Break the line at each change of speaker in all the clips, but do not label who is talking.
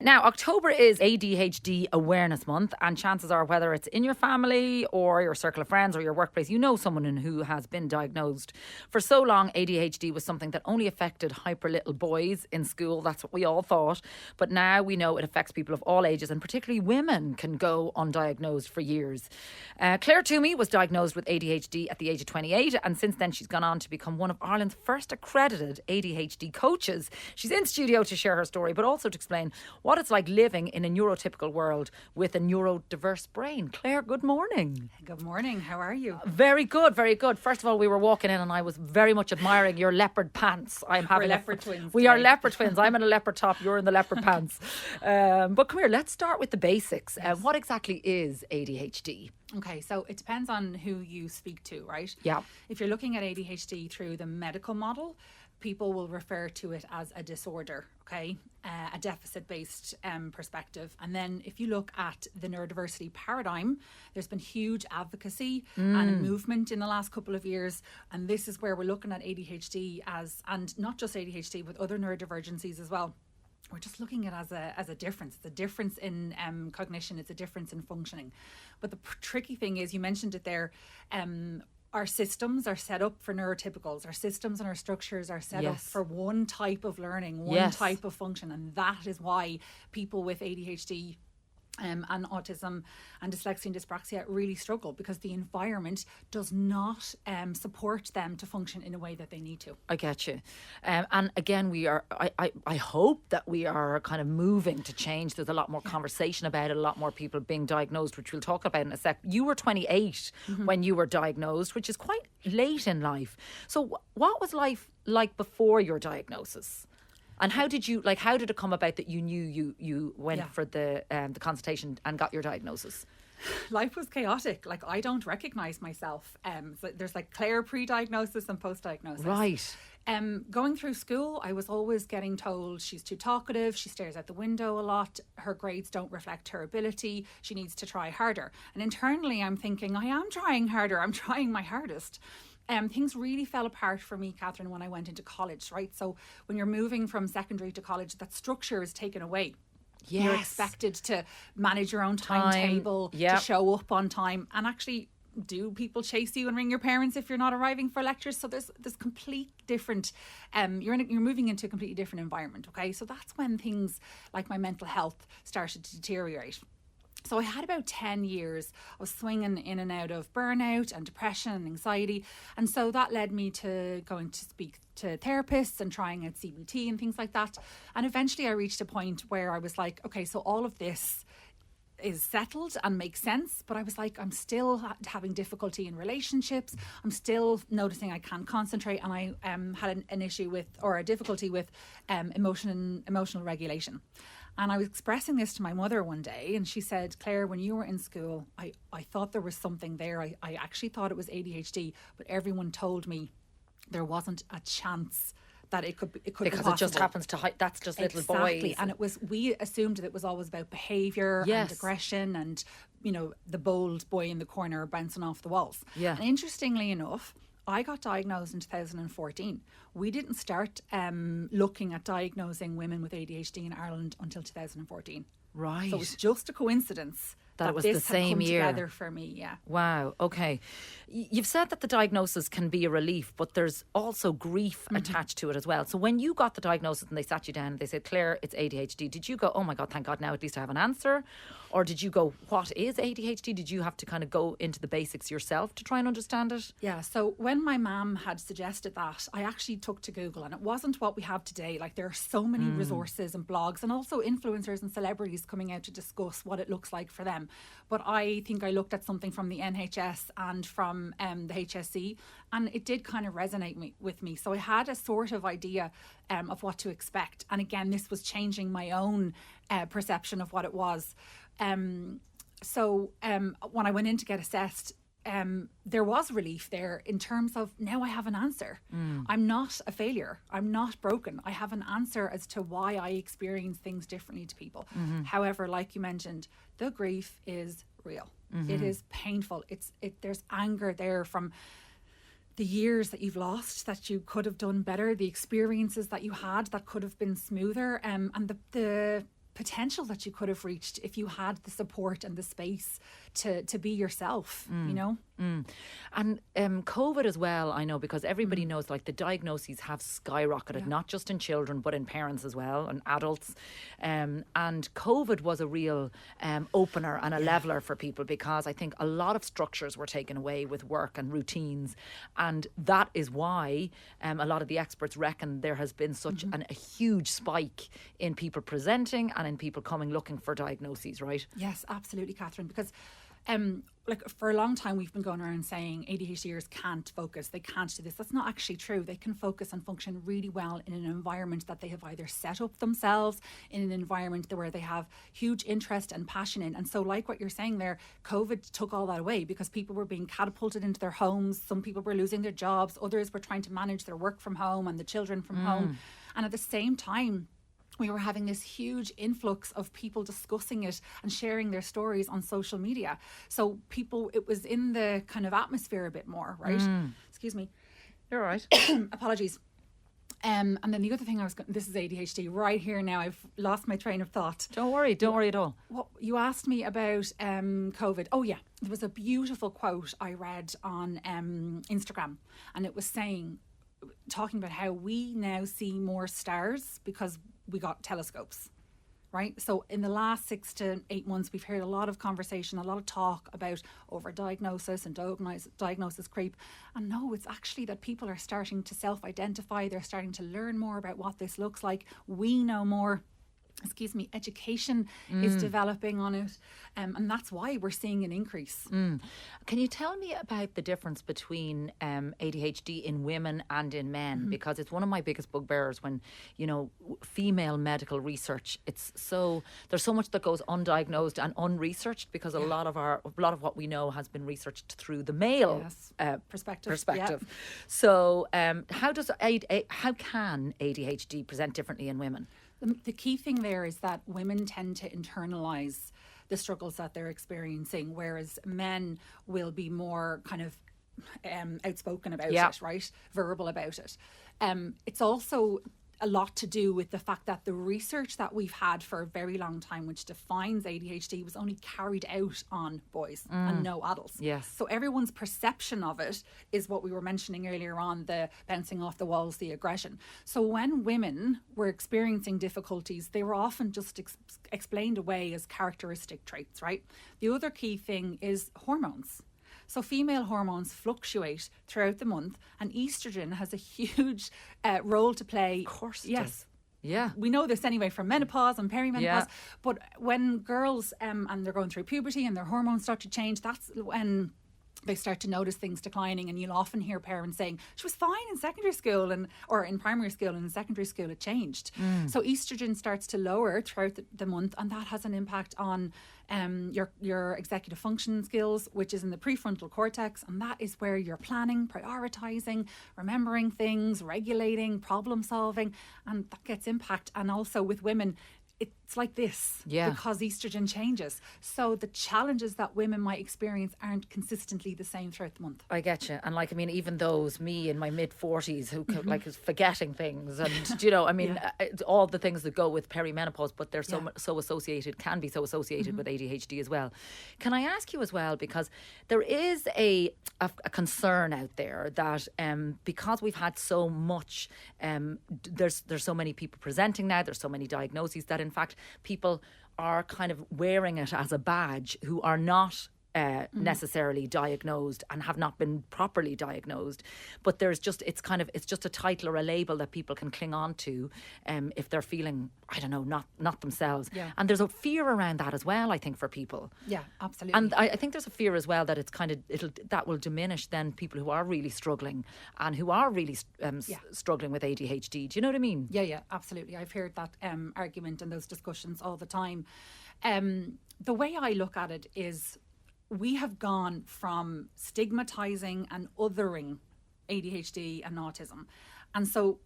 Now, October is ADHD Awareness Month, and chances are, whether it's in your family or your circle of friends or your workplace, you know someone who has been diagnosed. For so long, ADHD was something that only affected hyper little boys in school. That's what we all thought. But now we know it affects people of all ages, and particularly women can go undiagnosed for years. Claire Twomey was diagnosed with ADHD at the age of 28, and since then she's gone on to become one of Ireland's first accredited ADHD coaches. She's in studio to share her story, but also to explain what it's like living in a neurotypical world with a neurodiverse brain. Claire, good morning.
Good morning. How are you?
Very good, very good. First of all, we were walking in and I was very much admiring your leopard pants.
We're leopard twins.
We are leopard twins. I'm in a leopard top, you're in the leopard pants. But come here, let's start with the basics.
Yes.
What exactly is ADHD?
Okay, so it depends on who you speak to, right?
Yeah.
If you're looking at ADHD through the medical model, people will refer to it as a disorder, okay? A deficit-based perspective. And then if you look at the neurodiversity paradigm, there's been huge advocacy and movement in the last couple of years. And this is where we're looking at ADHD as, and not just ADHD, but other neurodivergencies as well. We're just looking at it as a difference. It's a difference in cognition. It's a difference in functioning. But the tricky thing is, you mentioned it there, our systems are set up for neurotypicals. Our systems and our structures are set up for one type of learning, one type of function. And that is why people with ADHD and autism and dyslexia and dyspraxia really struggle, because the environment does not support them to function in a way that they need to.
I get you. And again, I hope that we are kind of moving to change. There's a lot more conversation about it, a lot more people being diagnosed, which we'll talk about in a sec. You were 28 when you were diagnosed, which is quite late in life. So what was life like before your diagnosis? And how did it come about that you knew you went for the consultation and got your diagnosis?
Life was chaotic. Like, I don't recognise myself. So there's like Claire pre-diagnosis and post-diagnosis.
Right.
Going through school, I was always getting told she's too talkative, she stares out the window a lot, her grades don't reflect her ability, she needs to try harder. And internally I'm thinking, I am trying harder, I'm trying my hardest. Things really fell apart for me, Kathryn, when I went into college, right? So when you're moving from secondary to college, that structure is taken away.
Yes.
You're expected to manage your own timetable, to show up on time, and actually, do people chase you and ring your parents if you're not arriving for lectures? So there's complete different, you're moving into a completely different environment, okay? So that's when things like my mental health started to deteriorate. So I had about 10 years of swinging in and out of burnout and depression and anxiety. And so that led me to going to speak to therapists and trying out CBT and things like that. And eventually I reached a point where I was like, okay, so all of this is settled and makes sense, but I was like, I'm still having difficulty in relationships. I'm still noticing I can't concentrate, and I had an issue with, or a difficulty with, emotional regulation. And I was expressing this to my mother one day, and she said, Claire, when you were in school, I thought there was something there. I actually thought it was ADHD, but everyone told me there wasn't a chance that it could because be possible.
It just happens to that's just little boys.
And we assumed that it was always about behaviour and aggression and, you know, the bold boy in the corner bouncing off the walls.
Yeah.
And interestingly enough, I got diagnosed in 2014. We didn't start looking at diagnosing women with ADHD in Ireland until 2014.
Right.
So it was just a coincidence that
it was
this
the same
had come
year
together for me. Yeah.
Wow. Okay. You've said that the diagnosis can be a relief, but there's also grief attached to it as well. So when you got the diagnosis and they sat you down and they said, Claire, it's ADHD, did you go, oh my God, thank God, now at least I have an answer? Or did you go, what is ADHD? Did you have to kind of go into the basics yourself to try and understand it?
Yeah. So when my mum had suggested that, I actually took to Google, and it wasn't what we have today. Like, there are so many resources and blogs, and also influencers and celebrities coming out to discuss what it looks like for them. But I think I looked at something from the NHS and from the HSE, and it did kind of resonate with me. So I had a sort of idea of what to expect. And again, this was changing my own perception of what it was. So when I went in to get assessed, there was relief there in terms of, now I have an answer. I'm not a failure. I'm not broken. I have an answer as to why I experience things differently to people. However, like you mentioned, the grief is real. It is painful. There's anger there from the years that you've lost that you could have done better, the experiences that you had that could have been smoother, and the potential that you could have reached if you had the support and the space to be yourself, you know?
And COVID as well, I know, because everybody knows like the diagnoses have skyrocketed, not just in children, but in parents as well and adults. And COVID was a real opener and a leveler for people, because I think a lot of structures were taken away with work and routines. And that is why a lot of the experts reckon there has been such a huge spike in people presenting and in people coming looking for diagnoses, right?
Yes, absolutely, Kathryn, because like for a long time we've been going around saying ADHDers can't focus, they can't do this. That's not actually true. They can focus and function really well in an environment that they have either set up themselves, in an environment where they have huge interest and passion in. And so like what you're saying there, COVID took all that away because people were being catapulted into their homes. Some people were losing their jobs. Others were trying to manage their work from home and the children from home. And at the same time, we were having this huge influx of people discussing it and sharing their stories on social media. So people, it was in the kind of atmosphere a bit more, right? Excuse me.
You're right.
Apologies. And then the other thing this is ADHD right here now. I've lost my train of thought.
Don't worry at all.
What you asked me about COVID. Oh yeah, there was a beautiful quote I read on Instagram, and it was talking about how we now see more stars because we got telescopes, right? So in the last 6 to 8 months, we've heard a lot of conversation, a lot of talk about overdiagnosis and diagnosis creep. And no, it's actually that people are starting to self-identify. They're starting to learn more about what this looks like. We know more. Education is developing on it. And that's why we're seeing an increase.
Can you tell me about the difference between ADHD in women and in men? Because it's one of my biggest bugbears when, female medical research, there's so much that goes undiagnosed and unresearched, because a lot of what we know has been researched through the male perspective. Yep. So how can ADHD present differently in women?
The key thing there is that women tend to internalize the struggles that they're experiencing, whereas men will be more kind of outspoken about it, right? Verbal about it. It's also a lot to do with the fact that the research that we've had for a very long time, which defines ADHD, was only carried out on boys and no adults.
Yes.
So everyone's perception of it is what we were mentioning earlier on, the bouncing off the walls, the aggression. So when women were experiencing difficulties, they were often just explained away as characteristic traits, right? The other key thing is hormones. So female hormones fluctuate throughout the month, and estrogen has a huge role to play.
Of course it
yes.
does. Yeah.
We know this anyway from menopause and perimenopause. But when girls and they're going through puberty and their hormones start to change, that's when they start to notice things declining, and you'll often hear parents saying she was fine in secondary school or in primary school, and in secondary school it changed. So estrogen starts to lower throughout the month, and that has an impact on your executive function skills, which is in the prefrontal cortex, and that is where you're planning, prioritizing, remembering things, regulating, problem solving, and that gets impact. And also with women, it's like this because estrogen changes. So the challenges that women might experience aren't consistently the same throughout the month.
I get you. And even those, me in my mid-40s who is forgetting things and, all the things that go with perimenopause, but they're so associated, can be so associated with ADHD as well. Can I ask you as well, because there is a concern out there that because we've had so much, there's so many people presenting now, there's so many diagnoses that in fact people are kind of wearing it as a badge who are not necessarily diagnosed and have not been properly diagnosed, but it's just a title or a label that people can cling on to if they're feeling, not themselves. And there's a fear around that as well, I think, for people.
Yeah, absolutely.
And I think there's a fear as well that that will diminish then people who are really struggling and who are really struggling with ADHD. Do you know what I mean?
Yeah, absolutely. I've heard that argument and those discussions all the time. The way I look at it is, we have gone from stigmatizing and othering ADHD and autism. And so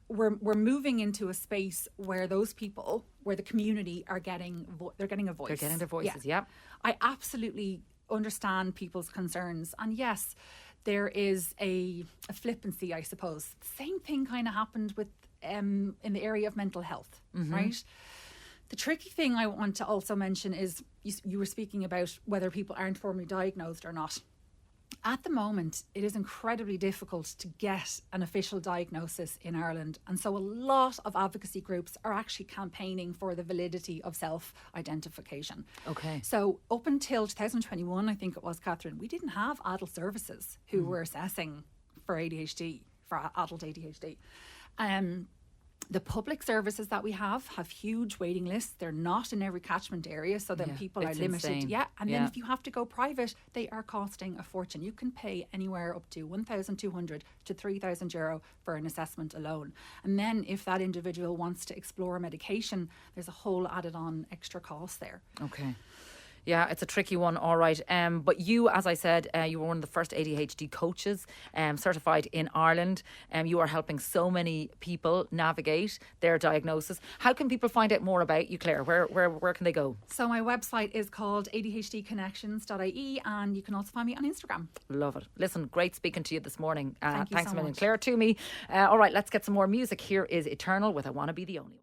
we're moving into a space where those people, where the community are getting they're getting a voice.
They're getting their voices, yeah.
I absolutely understand people's concerns. And yes, there is a flippancy, I suppose. Same thing kind of happened with in the area of mental health, right? The tricky thing I want to also mention is you were speaking about whether people aren't formally diagnosed or not. At the moment, it is incredibly difficult to get an official diagnosis in Ireland. And so a lot of advocacy groups are actually campaigning for the validity of self-identification.
Okay.
So up until 2021, I think it was, Kathryn, we didn't have adult services who were assessing for ADHD, for adult ADHD. The public services that we have huge waiting lists. They're not in every catchment area, so then people are limited.
Insane.
Yeah, and then if you have to go private, they are costing a fortune. You can pay anywhere up to 1,200 to 3,000 euro for an assessment alone. And then if that individual wants to explore medication, there's a whole added on extra cost there.
Okay. Yeah, it's a tricky one, all right. But you, as I said, you were one of the first ADHD coaches certified in Ireland. You are helping so many people navigate their diagnosis. How can people find out more about you, Claire? Where can they go?
So my website is called adhdconnections.ie, and you can also find me on Instagram.
Love it. Listen, great speaking to you this morning.
Thanks
so
a million,
Claire Twomey. All right, let's get some more music. Here is Eternal with I Wanna Be the Only One.